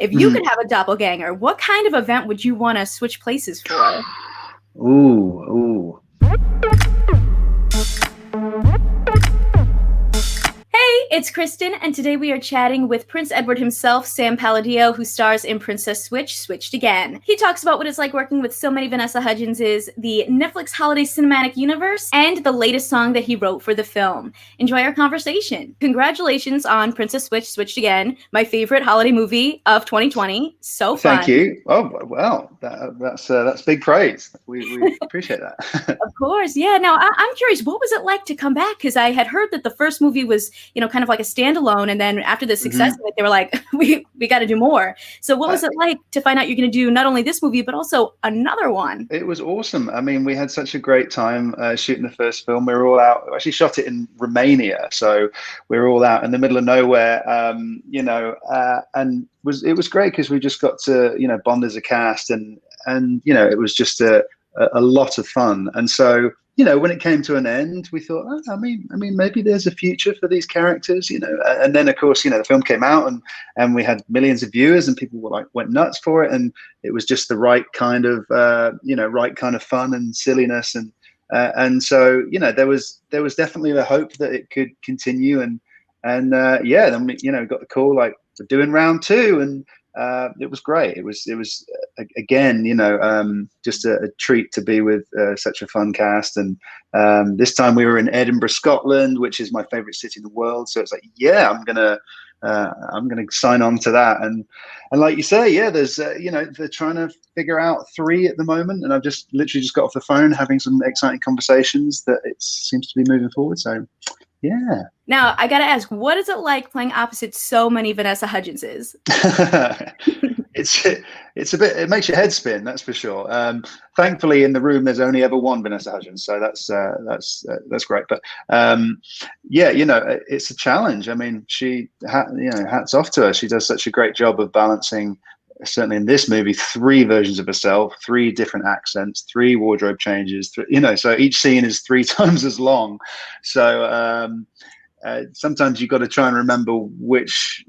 If you could have a doppelganger, what kind of event would you want to switch places for? Ooh. Hey, it's Kristen, and today we are chatting with Prince Edward himself, Sam Palladio, who stars in Princess Switched Again. He talks about what it's like working with so many Vanessa Hudgenses, the Netflix holiday cinematic universe, and the latest song that he wrote for the film. Enjoy our conversation. Congratulations on Princess Switched Again, my favorite holiday movie of 2020. So fun. Thank you. Oh, well, that's big praise. We appreciate that. Of course, yeah. Now, I'm curious, what was it like to come back? Because I had heard that the first movie was, kind of like a standalone, and then after the success of it, they were like, we got to do more. So what was it like to find out you're going to do not only this movie, but also another one? It was awesome. I mean, we had such a great time shooting the first film. We were all out. We actually shot it in Romania, so we were all out in the middle of nowhere, and it was great because we just got to, bond as a cast, and it was just a lot of fun. And so, when it came to an end, we thought, I mean, maybe there's a future for these characters, and then of course, the film came out and we had millions of viewers and people went nuts for it. And it was just the right kind of, right kind of fun and silliness. And so, there was definitely the hope that it could continue. And then we, got the call, like, we're doing round 2, and it was great. It was again, just a treat to be with such a fun cast. And this time we were in Edinburgh, Scotland, which is my favorite city in the world. So it's like, yeah, I'm gonna sign on to that. And like you say, yeah, there's they're trying to figure out 3 at the moment, and I've just literally got off the phone having some exciting conversations that it seems to be moving forward. So yeah. Now, I got to ask, what is it like playing opposite so many Vanessa Hudgenses? It's a bit, it makes your head spin, that's for sure. Thankfully, in the room, there's only ever one Vanessa Hudgens, so that's great. But it's a challenge. I mean, hats off to her. She does such a great job of balancing, certainly in this movie, 3 versions of herself, 3 different accents, 3 wardrobe changes, so each scene is 3 times as long. So sometimes you've got to try and remember which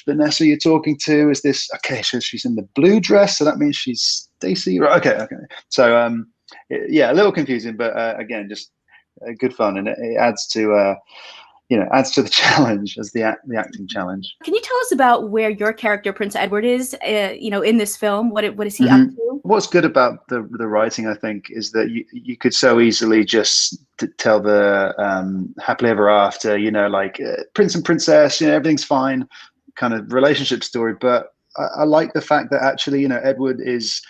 Vanessa you're talking to. Is this, okay, so she's in the blue dress, so that means she's Stacy, right? Okay. So a little confusing, but again, just good fun, and it adds to adds to the challenge, as the acting challenge. Can you tell us about where your character Prince Edward is, in this film? What is he up to? What's good about the writing, I think, is that you could so easily just tell the happily ever after, prince and princess, everything's fine kind of relationship story. But I like the fact that actually, Edward is,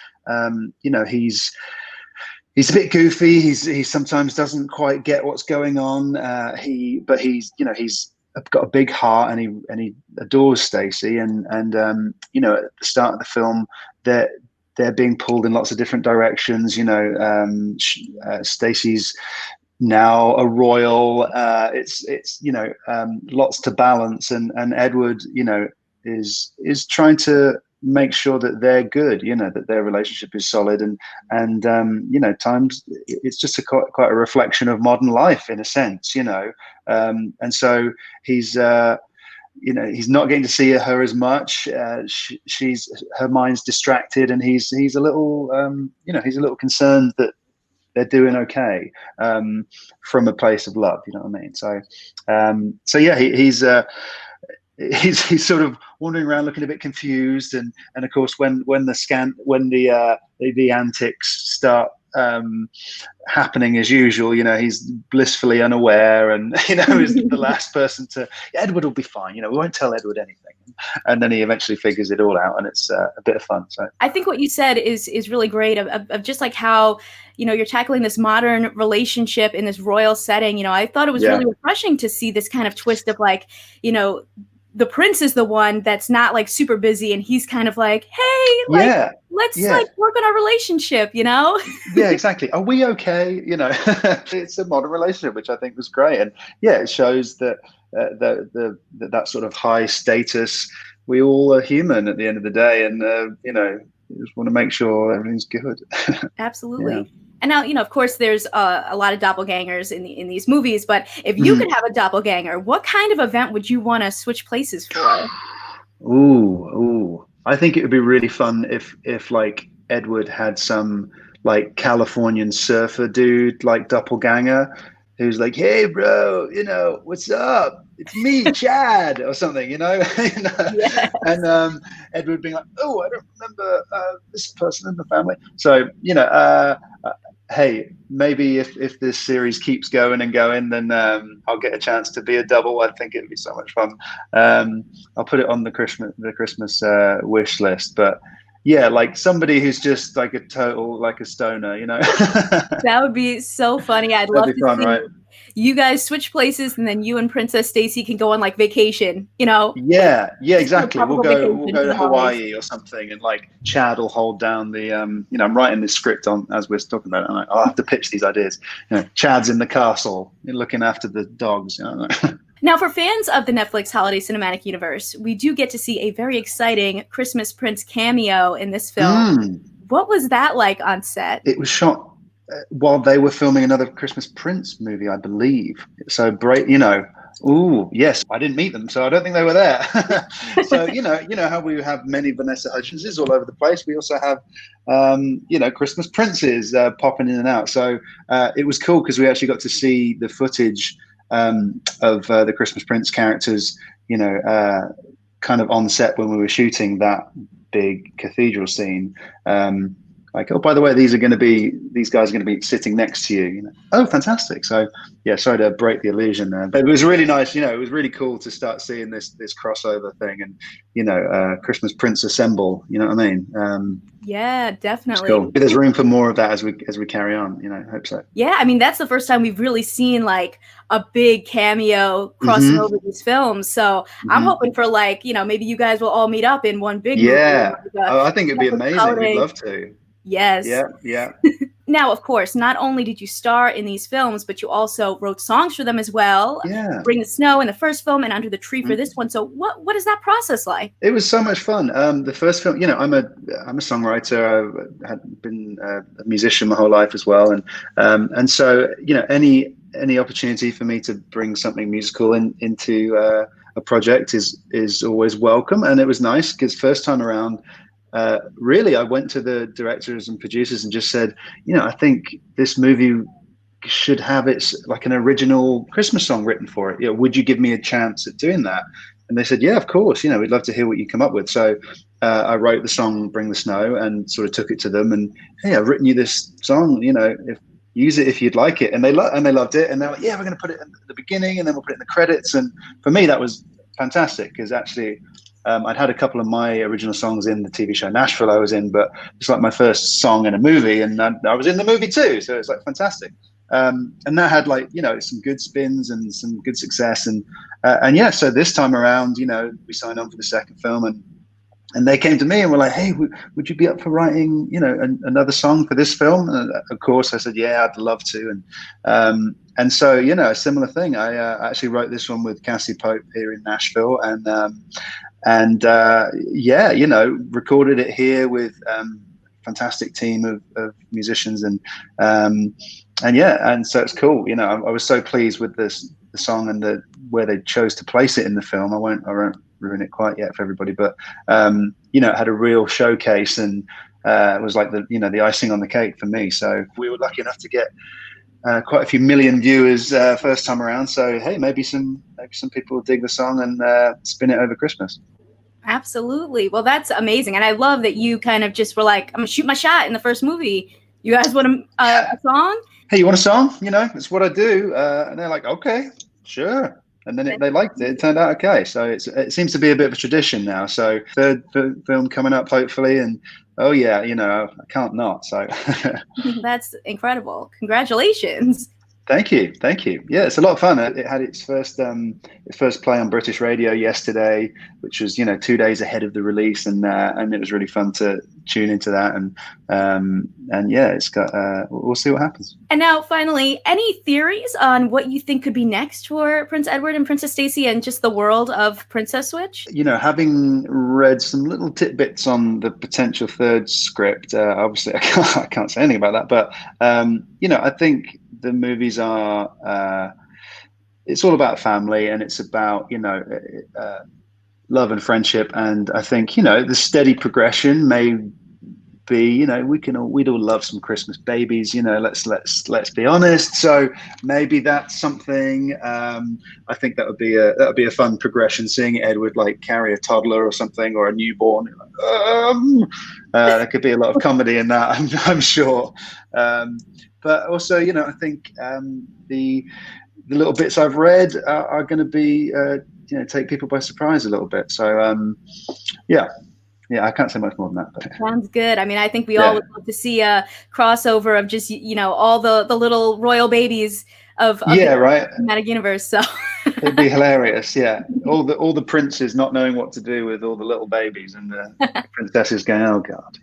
he's a bit goofy. He sometimes doesn't quite get what's going on. But he's got a big heart, and he adores Stacey. And at the start of the film, they're being pulled in lots of different directions. Stacey's now a royal. It's lots to balance, and Edward, is trying to make sure that they're good, that their relationship is solid, and times it's just quite a reflection of modern life in a sense, and so he's he's not getting to see her as much. Her mind's distracted, and he's a little he's a little concerned that they're doing okay from a place of love, you know what I mean? So yeah, he's sort of wandering around looking a bit confused, and of course when the antics start happening as usual, he's blissfully unaware, and is the last person to, Edward will be fine, we won't tell Edward anything, and then he eventually figures it all out, and it's a bit of fun. So I think what you said is really great, of just like how you're tackling this modern relationship in this royal setting. I thought it was really refreshing to see this kind of twist of like, the prince is the one that's not like super busy, and he's kind of like, hey, let's like work on our relationship, Yeah, exactly. Are we okay? It's a modern relationship, which I think was great. And yeah, it shows that that sort of high status, we all are human at the end of the day. And, you just want to make sure everything's good. Absolutely. Yeah. And now, of course, there's a lot of doppelgangers in these movies. But if you could have a doppelganger, what kind of event would you want to switch places for? Ooh. I think it would be really fun if like Edward had some like Californian surfer dude like doppelganger who's like, "Hey, bro, what's up? It's me, Chad," or something, Yes. and Edward being like, "Oh, I don't remember this person in the family." So hey, maybe if this series keeps going and going, then I'll get a chance to be a double. I think it'd be so much fun. I'll put it on the Christmas wish list. But yeah, like somebody who's just like a total like a stoner, That would be so funny. I'd That'd love be to fun, see right? you guys switch places, and then you and Princess Stacy can go on like vacation, Yeah, just a exactly. We'll tropical go vacation for to the holidays. Hawaii or something, and like Chad will hold down the I'm writing this script on as we're talking about it. And I'll have to pitch these ideas. Chad's in the castle looking after the dogs. Now, for fans of the Netflix Holiday Cinematic Universe, we do get to see a very exciting Christmas Prince cameo in this film. What was that like on set? It was shot while they were filming another Christmas Prince movie, I believe. So break, ooh, yes, I didn't meet them, so I don't think they were there. So how we have many Vanessa Hudgenses all over the place. We also have Christmas Princes popping in and out. So it was cool because we actually got to see the footage of the Christmas Prince characters, kind of on set when we were shooting that big cathedral scene. Like, oh, by the way, these guys are going to be sitting next to you. Oh, fantastic. So yeah, sorry to break the illusion there, but it was really nice. It was really cool to start seeing this crossover thing, and Christmas Prince assemble. You know what I mean? Yeah, definitely. Cool. There's room for more of that as we carry on. I hope so. Yeah, I mean that's the first time we've really seen like a big cameo crossing over these films. So I'm hoping for like maybe you guys will all meet up in one big movie. I think it'd be amazing. Holiday. We'd love to. Yes. Yeah. Now, of course, not only did you star in these films, but you also wrote songs for them as well. Yeah. Bring the Snow in the first film and Under the Tree for this one. So what is that process like? It was so much fun. The first film, I'm a songwriter. I had been a musician my whole life as well. And so, any opportunity for me to bring something musical into a project is always welcome. And it was nice because first time around, really, I went to the directors and producers and just said, I think this movie should have like an original Christmas song written for it. Would you give me a chance at doing that? And they said, yeah, of course. We'd love to hear what you come up with. So I wrote the song "Bring the Snow" and sort of took it to them. And hey, I've written you this song. Use it if you'd like it. And they loved it. And they're like, yeah, we're going to put it at the beginning, and then we'll put it in the credits. And for me, that was fantastic because actually, I'd had a couple of my original songs in the TV show Nashville I was in, but it's like my first song in a movie, and I was in the movie too. So it's like fantastic. And that had like, some good spins and some good success. And yeah, so this time around, we signed on for the second film, and they came to me and were like, hey, would you be up for writing, another song for this film? And of course I said, yeah, I'd love to. And so, a similar thing. I actually wrote this one with Cassie Pope here in Nashville, and recorded it here with fantastic team of musicians, and so it's cool. I was so pleased with the song and where they chose to place it in the film. I won't ruin it quite yet for everybody, but it had a real showcase, and it was like the icing on the cake for me. So we were lucky enough to get quite a few million viewers first time around. So hey, maybe some people will dig the song and spin it over Christmas. Absolutely. Well, that's amazing. And I love that you kind of just were like, I'm gonna shoot my shot in the first movie. You guys want a song? Hey, you want a song? It's what I do. And they're like, okay, sure. And then they liked it. It turned out okay. So it seems to be a bit of a tradition now. So third film coming up, hopefully. And oh yeah, I can't not. So that's incredible. Congratulations. Thank you. Yeah, it's a lot of fun. It had its first play on British radio yesterday, which was 2 days ahead of the release, and it was really fun to tune into that. And yeah, it's got. We'll see what happens. And now, finally, any theories on what you think could be next for Prince Edward and Princess Stacy and just the world of Princess Switch? Having read some little tidbits on the potential third script, obviously I can't say anything about that, but I think the movies are it's all about family, and it's about love and friendship. And I think, you know, the steady progression may be, you know, we'd all love some Christmas babies, you know, let's be honest. So maybe that's something. I think that would be a fun progression, seeing Edward like carry a toddler or something, or a newborn. There could be a lot of comedy in that, I'm sure. But also, you know, I think the little bits I've read are going to be, you know, take people by surprise a little bit. So yeah, I can't say much more than that. But. Sounds good. I mean, I think we all would love to see a crossover of just, you know, all the little royal babies of the cinematic universe. So it'd be hilarious. Yeah, all the princes not knowing what to do with all the little babies, and the princesses going, "Oh God,"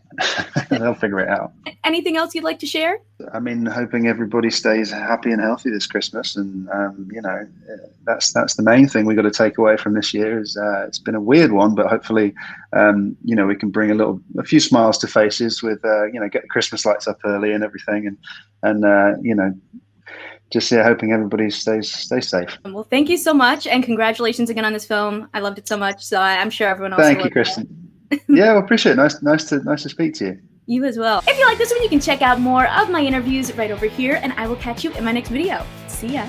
they'll figure it out. Anything else you'd like to share? I mean, hoping everybody stays happy and healthy this Christmas, and you know, that's the main thing we got to take away from this year. Is it's been a weird one, but hopefully, you know, we can bring a few smiles to faces with, you know, get the Christmas lights up early and everything, and you know, just hoping everybody stays safe. Well, thank you so much, and congratulations again on this film. I loved it so much, so I'm sure everyone else. Thank you, Kristen. Yeah, well, appreciate it. Nice to speak to you. You as well. If you like this one, you can check out more of my interviews right over here, and I will catch you in my next video. See ya.